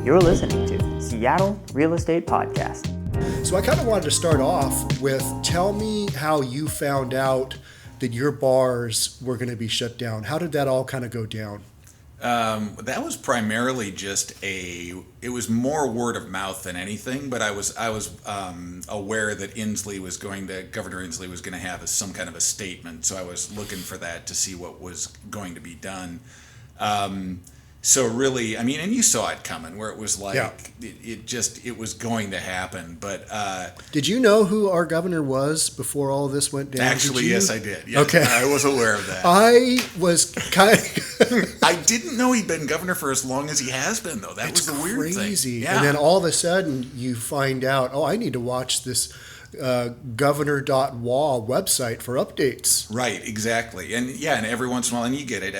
You're listening to Seattle Real Estate Podcast. So I kind of wanted to start off with, tell me how you found out that your bars were going to be shut down. How did that all kind of go down? That was primarily just it was more word of mouth than anything, but I was aware that Governor Inslee was going to have some kind of a statement, so I was looking for that to see what was going to be done. So really, I mean, and you saw it coming, where it was like, it was going to happen. But did you know who our governor was before all this went down? Actually, yes, I did. Yes, okay, I was aware of that. I was kind of. I didn't know he'd been governor for as long as he has been, though. That was the weird crazy. Thing. Yeah. And then all of a sudden, you find out, I need to watch this governor.wa website for updates. Right, exactly. And and every once in a while, and you get it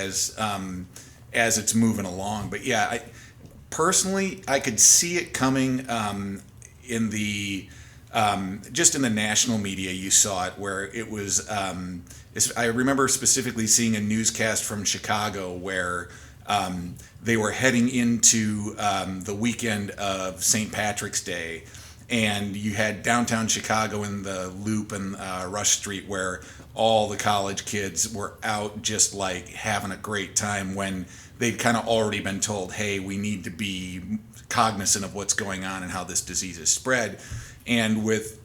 as it's moving along. But yeah, personally, I could see it coming in the just in the national media. You saw it where it was. I remember specifically seeing a newscast from Chicago where they were heading into the weekend of St. Patrick's Day, and you had downtown Chicago in the Loop and Rush Street where all the college kids were out just like having a great time when they'd kind of already been told, hey, we need to be cognizant of what's going on and how this disease is spread. And with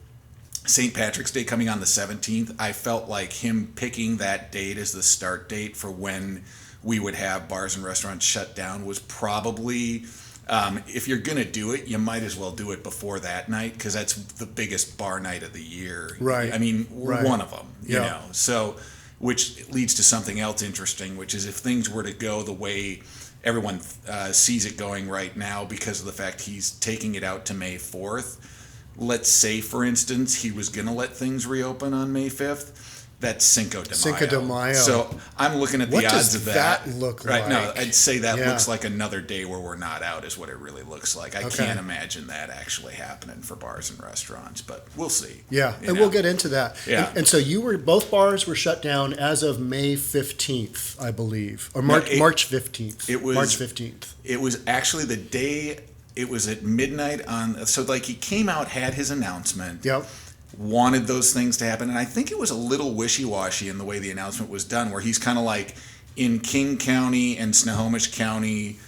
St. Patrick's Day coming on the 17th, I felt like him picking that date as the start date for when we would have bars and restaurants shut down was probably... if you're going to do it, you might as well do it before that night because that's the biggest bar night of the year. Right. I mean, one of them, you know. So, which leads to something else interesting, which is if things were to go the way everyone sees it going right now because of the fact he's taking it out to May 4th, let's say, for instance, he was going to let things reopen on May 5th. That's Cinco de Mayo. Cinco de Mayo. So I'm looking at the odds of that. What does that look right, like? No, I'd say that looks like another day where we're not out is what it really looks like. I can't imagine that actually happening for bars and restaurants, but we'll see. Yeah, and we'll get into that. Yeah. And so both bars were shut down as of May 15th, I believe, or March 15th. It was March 15th. It was actually the day. It was at midnight so like he came out, had his announcement. Yep. Wanted those things to happen, and I think it was a little wishy-washy in the way the announcement was done, where he's kind of like in King County and Snohomish County,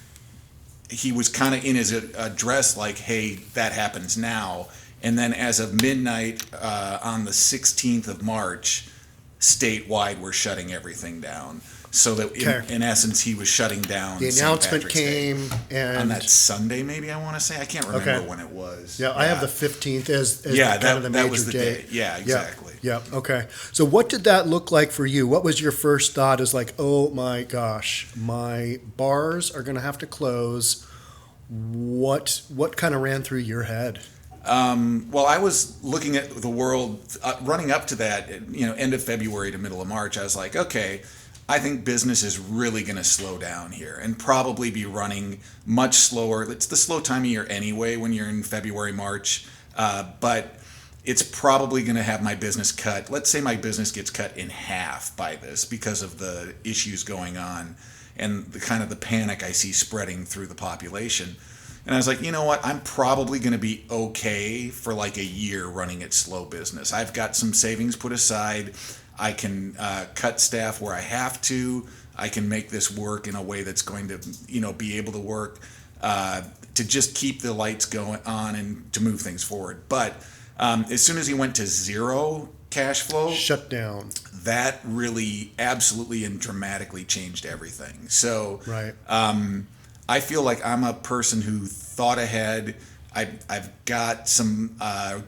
he was kind of in his address like, hey, that happens now, and then as of midnight on the 16th of March, statewide we're shutting everything down. So that in essence, he was shutting down. The announcement came on that Sunday, maybe I want to say. I can't remember when it was. Yeah, I have the 15th as kind of the major that was the day. Yeah, exactly. Yeah. Okay. So what did that look like for you? What was your first thought? Is like, oh my gosh, my bars are going to have to close. What kind of ran through your head? Well, I was looking at the world running up to that, end of February to middle of March. I was like, okay, I think business is really going to slow down here and probably be running much slower. It's the slow time of year anyway when you're in February, March, but it's probably going to have my business cut. Let's say my business gets cut in half by this because of the issues going on and the kind of the panic I see spreading through the population. And I was like, you know what? I'm probably going to be okay for like a year running at slow business. I've got some savings put aside. I can cut staff where I have to. I can make this work in a way that's going to, be able to work to just keep the lights going on and to move things forward. But as soon as he went to zero cash flow, shut down, that really absolutely and dramatically changed everything. So right. I feel like I'm a person who thought ahead. I've got some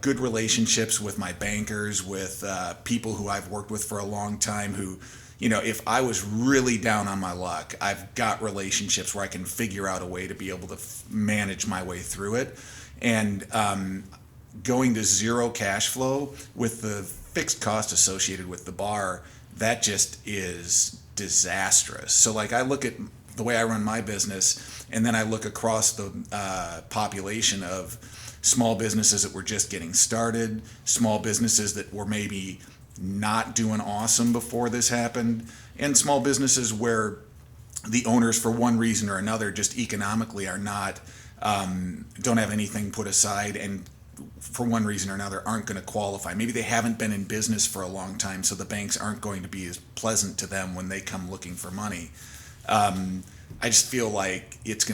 good relationships with my bankers, with people who I've worked with for a long time who, if I was really down on my luck, I've got relationships where I can figure out a way to be able to manage my way through it. And going to zero cash flow with the fixed cost associated with the bar, that just is disastrous. So like I look at the way I run my business, and then I look across the population of small businesses that were just getting started, small businesses that were maybe not doing awesome before this happened, and small businesses where the owners, for one reason or another, just economically are not don't have anything put aside, and for one reason or another aren't going to qualify. Maybe they haven't been in business for a long time, so the banks aren't going to be as pleasant to them when they come looking for money. I just feel like it's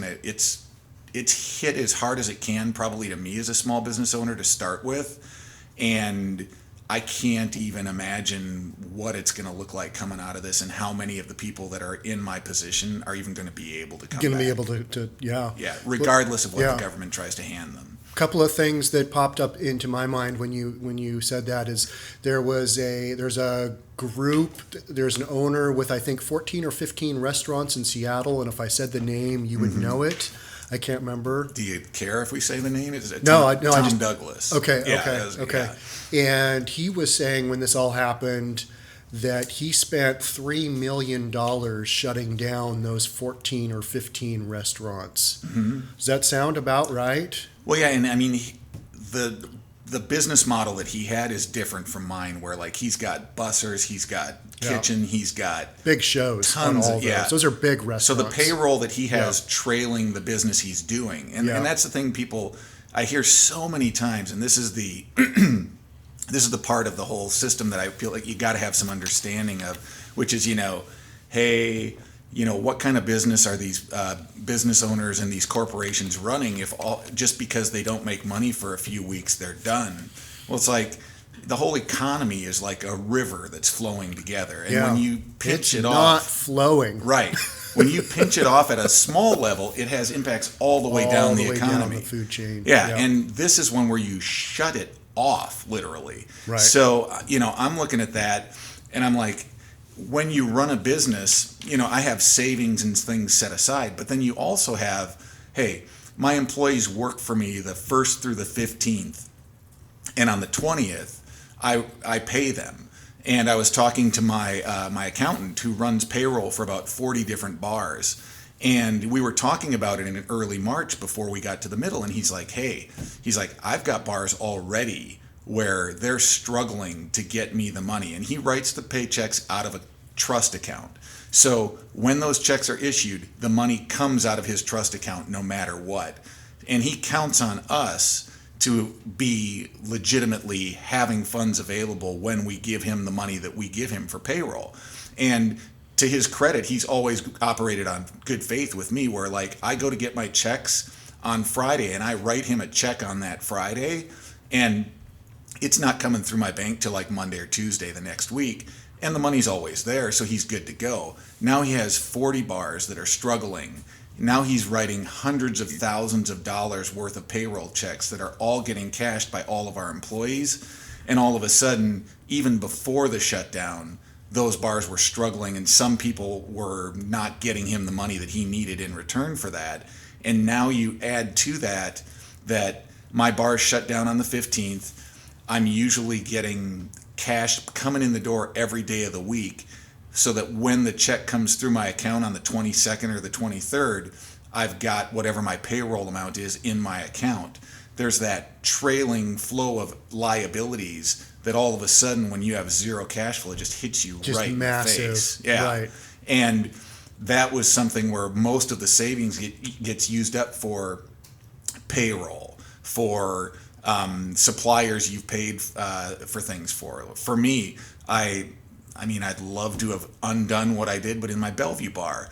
hit as hard as it can, probably to me as a small business owner to start with, and I can't even imagine what it's going to look like coming out of this, and how many of the people that are in my position are even going to be able to come back. Be able to Regardless of what Yeah. the government tries to hand them. Couple of things that popped up into my mind when you said that is there's a group, there's an owner with I think 14 or 15 restaurants in Seattle, and if I said the name you would know it. I can't remember. Do you care if we say the name? Is it Tom Douglas? Okay. Yeah. And he was saying when this all happened that he spent $3 million shutting down those 14 or 15 restaurants. Mm-hmm. Does that sound about right? Well, yeah, and I mean, the business model that he had is different from mine, where like he's got bussers, he's got kitchen, he's got big shows tons on all those. Those are big restaurants. So the payroll that he has trailing the business he's doing, and that's the thing people I hear so many times, and this is the this is the part of the whole system that I feel like you got to have some understanding of, which is, hey, what kind of business are these business owners and these corporations running if just because they don't make money for a few weeks, they're done? Well, it's like the whole economy is like a river that's flowing together. And when you pinch it off... It's not flowing. Right. When you pinch it off at a small level, it has impacts all the way down the economy. Down the food chain. Yeah, and this is one where you shut it off, literally. Right. So, I'm looking at that, and I'm like, when you run a business, I have savings and things set aside, but then you also have, hey, my employees work for me the 1st through the 15th, and on the 20th, I pay them. And I was talking to my accountant who runs payroll for about 40 different bars, and we were talking about it in early March before we got to the middle, and he's like, I've got bars already where they're struggling to get me the money, and he writes the paychecks out of a trust account. So when those checks are issued, the money comes out of his trust account no matter what. And he counts on us to be legitimately having funds available when we give him the money that we give him for payroll. And to his credit, he's always operated on good faith with me, where like I go to get my checks on Friday and I write him a check on that Friday, and it's not coming through my bank till like Monday or Tuesday the next week, and the money's always there, so he's good to go. Now he has 40 bars that are struggling. Now he's writing hundreds of thousands of dollars worth of payroll checks that are all getting cashed by all of our employees, and all of a sudden, even before the shutdown, those bars were struggling, and some people were not getting him the money that he needed in return for that. And now you add to that my bars shut down on the 15th. I'm usually getting cash coming in the door every day of the week, so that when the check comes through my account on the 22nd or the 23rd, I've got whatever my payroll amount is in my account. There's that trailing flow of liabilities that all of a sudden, when you have zero cash flow, just hits you right massive. in the face. Yeah. Right. And that was something where most of the savings gets used up for payroll, for suppliers you've paid for things for. For me, I mean, I'd love to have undone what I did, but in my Bellevue bar,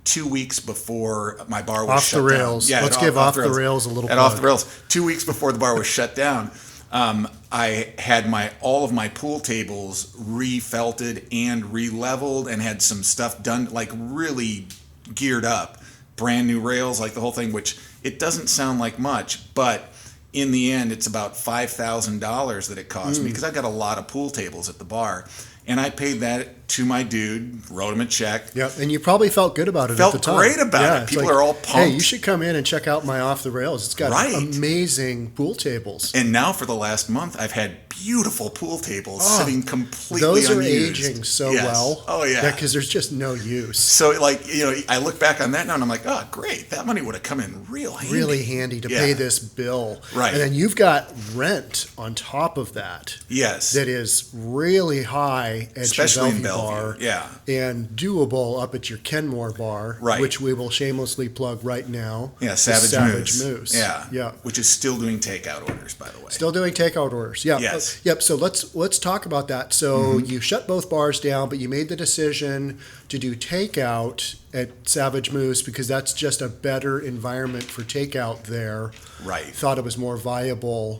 2 weeks before my bar was shut down. Off the rails. Let's give Off the Rails a little plug. Off the Rails. 2 weeks before the bar was shut down, I had all of my pool tables refelted and re-leveled, and had some stuff done, like really geared up. Brand new rails, like the whole thing, which it doesn't sound like much, but in the end, it's about $5,000 that it cost me, because I've got a lot of pool tables at the bar. And I paid that to my dude, wrote him a check. Yeah, and you probably felt good about it at the time. Felt great about it. People are all pumped. Hey, you should come in and check out my Off the Rails. It's got amazing pool tables. And now for the last month, I've had beautiful pool tables sitting completely those unused. Those are aging so well. Oh, yeah. Because there's just no use. So, like, I look back on that now and I'm like, oh, great. That money would have come in real handy. Really handy to pay this bill. Right. And then you've got rent on top of that. Yes. That is really high at especially your Bellevue in bar. Yeah. And doable up at your Kenmore bar, Right. which we will shamelessly plug right now. Yeah, is Savage Moose. Yeah. Yeah. Which is still doing takeout orders, by the way. Still doing takeout orders. Yeah. Yes. Yep. So let's talk about that. So you shut both bars down, but you made the decision to do takeout at Savage Moose because that's just a better environment for takeout there. Right. Thought it was more viable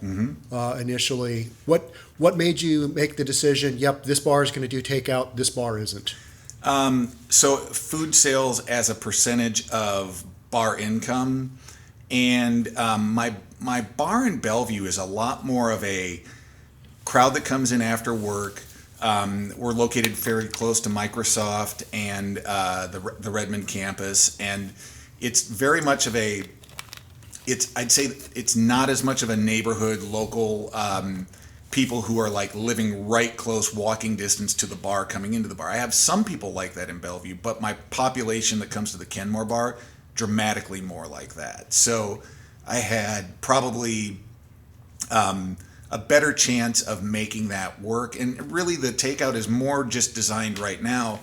initially. What made you make the decision? Yep, this bar is going to do takeout. This bar isn't. So food sales as a percentage of bar income, and my bar in Bellevue is a lot more of a crowd that comes in after work. We're located very close to Microsoft and the Redmond campus, and it's very much of a. I'd say it's not as much of a neighborhood local. People who are like living right close walking distance to the bar coming into the bar. I have some people like that in Bellevue, but my population that comes to the Kenmore bar, dramatically more like that. So I had probably a better chance of making that work. And really the takeout is more just designed right now.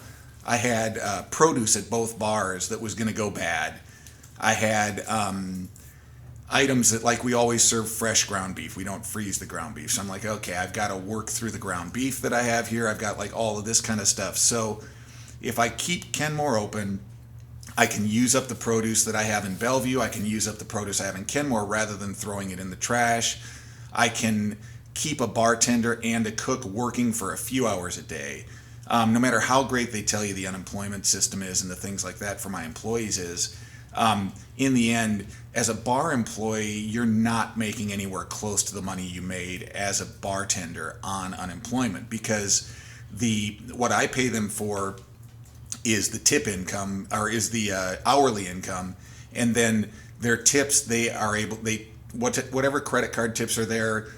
I had produce at both bars that was going to go bad. I had items that, like, we always serve fresh ground beef. We don't freeze the ground beef. So I'm like, okay, I've got to work through the ground beef that I have here. I've got like all of this kind of stuff. So if I keep Kenmore open, I can use up the produce that I have in Bellevue. I can use up the produce I have in Kenmore rather than throwing it in the trash. I can keep a bartender and a cook working for a few hours a day. No matter how great they tell you the unemployment system is and the things like that for my employees is, in the end, as a bar employee, you're not making anywhere close to the money you made as a bartender on unemployment, because what I pay them for is the tip income, or is the hourly income, and then their tips, whatever credit card tips are there,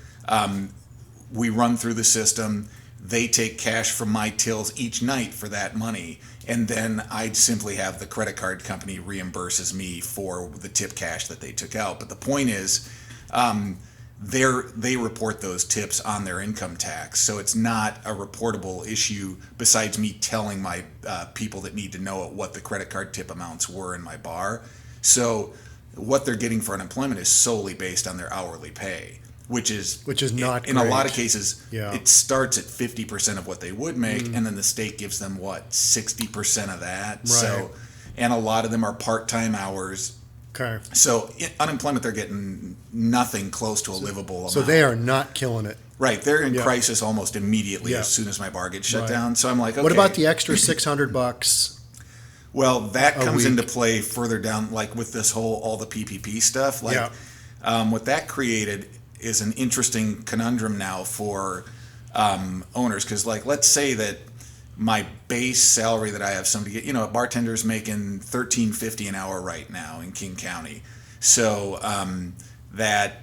we run through the system. They take cash from my tills each night for that money, and then I'd simply have the credit card company reimburses me for the tip cash that they took out. But the point is, they report those tips on their income tax, so it's not a reportable issue besides me telling my people that need to know what the credit card tip amounts were in my bar. So what they're getting for unemployment is solely based on their hourly pay. Which is not in great. A lot of cases. Yeah. It starts at 50% of what they would make, and then the state gives them 60% of that. Right. So, and a lot of them are part-time hours. Okay. So unemployment, they're getting nothing close to a livable amount. So they are not killing it. Right. They're in crisis almost immediately as soon as my bar gets shut down. So I'm like, okay. What about the extra $600? Well, that comes week? into play further down, like with this all the PPP stuff. Like, what that created is an interesting conundrum now for owners, because, like, let's say that my base salary that I have somebody get, a bartender's making $13.50 an hour right now in King County. So that,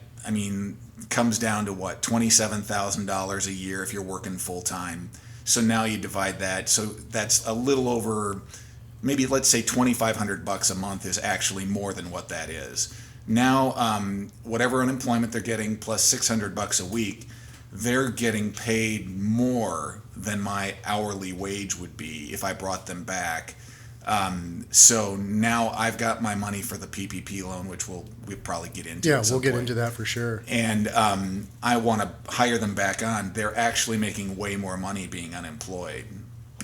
comes down to what, $27,000 a year if you're working full time. So now you divide that. So that's a little over, maybe let's say $2,500 a month is actually more than what that is. Now, whatever unemployment they're getting plus $600 a week, they're getting paid more than my hourly wage would be if I brought them back. So now I've got my money for the PPP loan, which we'll probably get into. Yeah, we'll get into that for sure. And I want to hire them back on. They're actually making way more money being unemployed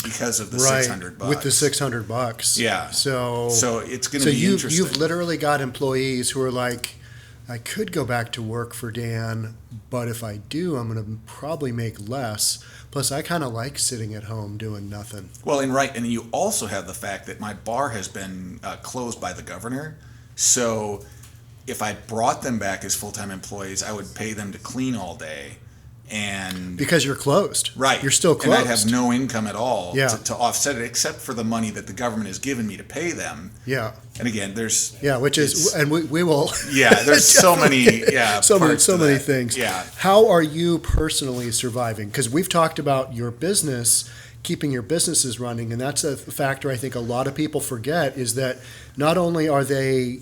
because of the $600 with the $600. Yeah. So it's going to be interesting. You've literally got employees who are like, I could go back to work for Dan, but if I do, I'm going to probably make less. Plus, I kind of like sitting at home doing nothing. Well, and you also have the fact that my bar has been closed by the governor. So if I brought them back as full-time employees, I would pay them to clean all day. And because you're closed. Right. You're still closed. And I'd have no income at all Yeah. to offset it, except for the money that the government has given me to pay them. Yeah. And again, there's... Yeah, which is... And we will... Yeah, there's so many... Yeah, so many that. things. Yeah. How are you personally surviving? Because we've talked about your business, keeping your businesses running, and that's a factor I think a lot of people forget, is that not only are they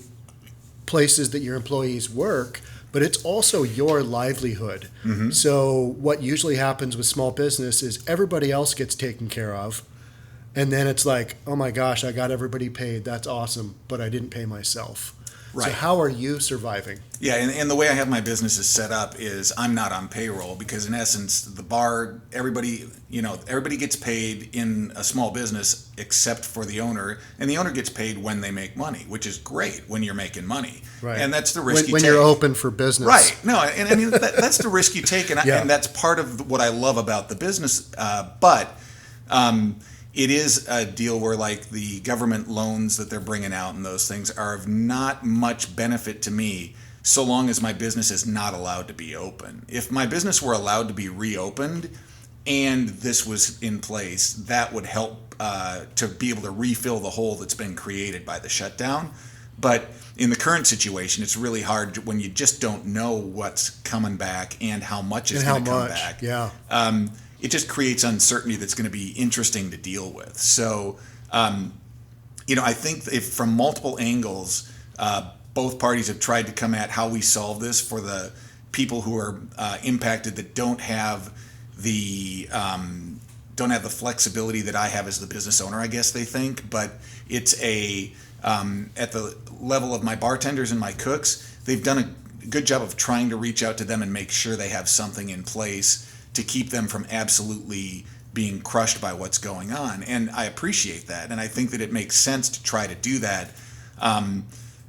places that your employees work, but it's also your livelihood. Mm-hmm. So what usually happens with small business is everybody else gets taken care of. And then it's like, oh my gosh, I got everybody paid. That's awesome. But I didn't pay myself. Right. So how are you surviving? Yeah, and the way I have my business is set up is I'm not on payroll because in essence the bar, everybody gets paid in a small business except for the owner, and the owner gets paid when they make money, which is great when you're making money. Right. And that's the risk you when take. You're open for business. Right. No, and I mean that's the risk you take, and, Yeah. and that's part of what I love about the business. It is a deal where like the government loans that they're bringing out and those things are of not much benefit to me so long as my business is not allowed to be open. If my business were allowed to be reopened and this was in place, that would help to be able to refill the hole that's been created by the shutdown. But in the current situation, it's really hard when you just don't know what's coming back and how much is going to come back. Yeah. It just creates uncertainty that's going to be interesting to deal with. So, I think if from multiple angles, both parties have tried to come at how we solve this for the people who are impacted that don't have the flexibility that I have as the business owner, I guess they think. But it's at the level of my bartenders and my cooks, they've done a good job of trying to reach out to them and make sure they have something in place to keep them from absolutely being crushed by what's going on. And I appreciate that. And I think that it makes sense to try to do that.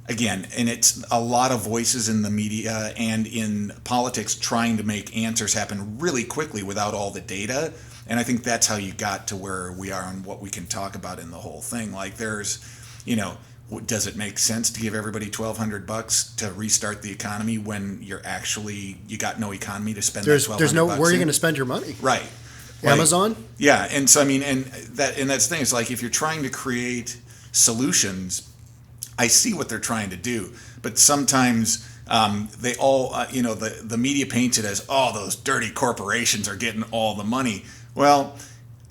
Again, and it's a lot of voices in the media and in politics trying to make answers happen really quickly without all the data. And I think that's how you got to where we are and what we can talk about in the whole thing. Like there's, does it make sense to give everybody $1,200 to restart the economy when you got no economy to spend? There's no $1,200 where are you going to spend your money? Right. Amazon? Yeah, and so I mean, and that's the thing. It's like if you're trying to create solutions, I see what they're trying to do, but sometimes they all, the media paints it as, oh, those dirty corporations are getting all the money. Well,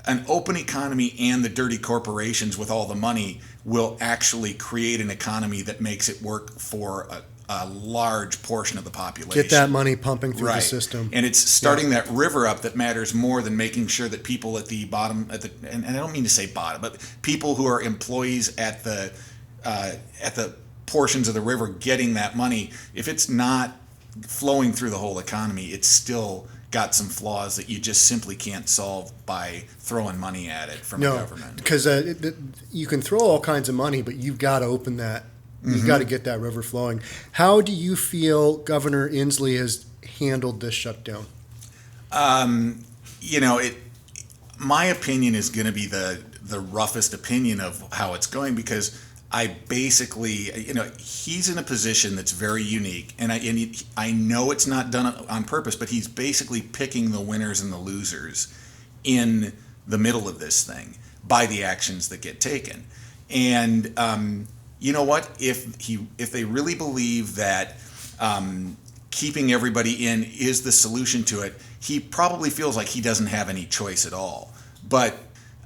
an open economy and the dirty corporations with all the money will actually create an economy that makes it work for a large portion of the population. Get that money pumping through the system. And it's starting that river up that matters more than making sure that people at the bottom, and I don't mean to say bottom, but people who are employees at the portions of the river getting that money. If it's not flowing through the whole economy, it's still got some flaws that you just simply can't solve by throwing money at it from the government. Because you can throw all kinds of money, but you've got to open that. You've got to get that river flowing. How do you feel Governor Inslee has handled this shutdown? My opinion is going to be the roughest opinion of how it's going because I basically, he's in a position that's very unique, and I know it's not done on purpose, but he's basically picking the winners and the losers in the middle of this thing by the actions that get taken. And you know what? If they really believe that keeping everybody in is the solution to it, he probably feels like he doesn't have any choice at all. But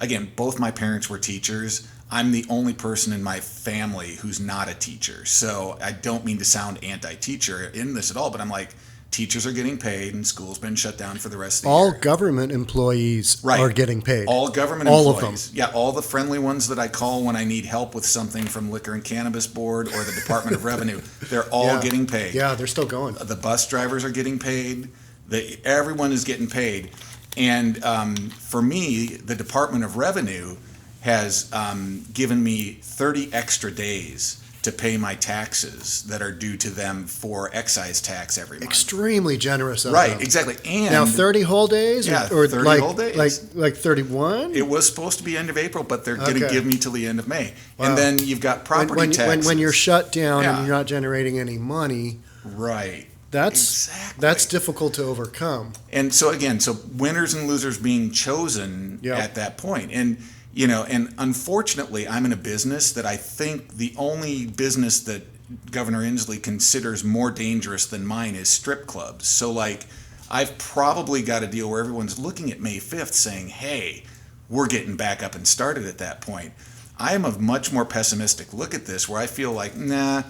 again, both my parents were teachers. I'm the only person in my family who's not a teacher. So I don't mean to sound anti-teacher in this at all, but I'm like, teachers are getting paid and school's been shut down for the rest of the year. All government employees are getting paid. All government employees. All of them. Yeah, all the friendly ones that I call when I need help with something from Liquor and Cannabis Board or the Department of Revenue, they're all getting paid. Yeah, they're still going. The bus drivers are getting paid. Everyone is getting paid. And for me, the Department of Revenue has given me 30 extra days to pay my taxes that are due to them for excise tax every month. Extremely generous of them. Right, exactly. And now 30 whole days? Yeah, or 30 like, whole days. Like 31? It was supposed to be end of April, but they're going to give me till the end of May. Wow. And then you've got property taxes. When you're shut down and you're not generating any money. Right. That's difficult to overcome. And so again, winners and losers being chosen at that point. And and unfortunately, I'm in a business that I think the only business that Governor Inslee considers more dangerous than mine is strip clubs. So like, I've probably got a deal where everyone's looking at May 5th saying, hey, we're getting back up and started at that point. I am a much more pessimistic look at this where I feel like, nah,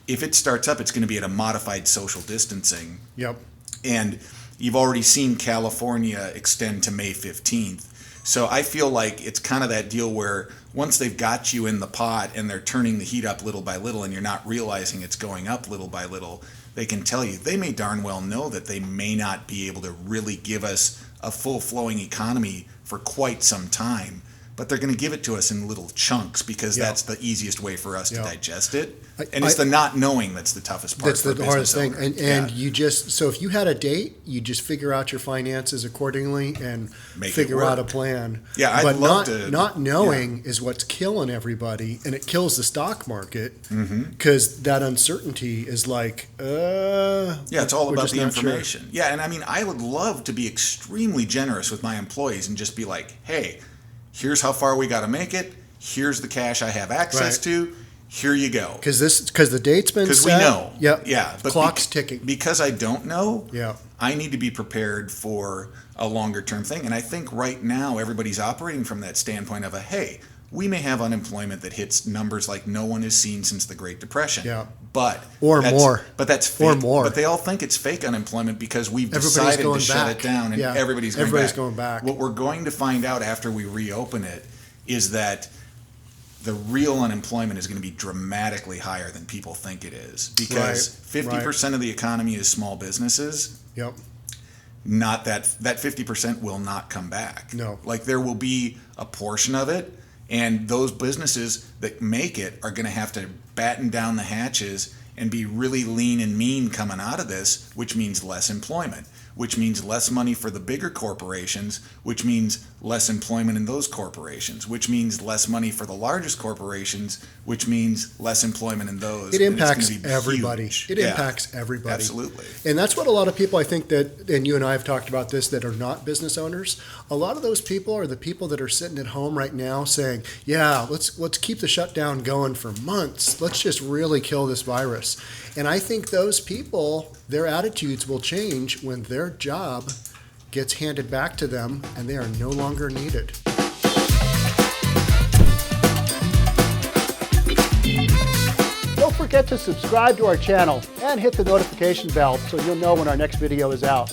if it starts up, it's going to be at a modified social distancing. Yep. And you've already seen California extend to May 15th. So I feel like it's kind of that deal where once they've got you in the pot and they're turning the heat up little by little and you're not realizing it's going up little by little, they can tell you. They may darn well know that they may not be able to really give us a full flowing economy for quite some time, but they're going to give it to us in little chunks because that's the easiest way for us to digest it. And it's the not knowing that's the toughest part. That's the hardest thing. And you just, so if you had a date, you just figure out your finances accordingly and figure out a plan. Yeah, I'd but love to. Not knowing is what's killing everybody, and it kills the stock market because that uncertainty is like, it's all about the information. Sure. Yeah, and I mean, I would love to be extremely generous with my employees and just be like, hey, here's how far we got to make it. Here's the cash I have access to. Here you go. Because the date's been set. Because we know. Yep. Yeah. But clock's ticking. Because I don't know. Yeah. I need to be prepared for a longer term thing. And I think right now everybody's operating from that standpoint of hey, we may have unemployment that hits numbers like no one has seen since the Great Depression. Yeah. But more. But that's fake. Or more. But they all think it's fake unemployment because we've decided to shut it down and everybody's going back. What we're going to find out after we reopen it is that the real unemployment is going to be dramatically higher than people think it is because 50% of the economy is small businesses. Yep. Not that 50% will not come back. No. Like there will be a portion of it, and those businesses that make it are going to have to batten down the hatches and be really lean and mean coming out of this, which means less employment, which means less money for the bigger corporations, which means less employment in those corporations, which means less money for the largest corporations, which means less employment in those. It impacts everybody. It impacts everybody. Absolutely. And that's what a lot of people, I think that, and you and I have talked about this, that are not business owners. A lot of those people are the people that are sitting at home right now saying, yeah, let's keep the shutdown going for months. Let's just really kill this virus. And I think those people, their attitudes will change when their job gets handed back to them and they are no longer needed. Don't forget to subscribe to our channel and hit the notification bell so you'll know when our next video is out.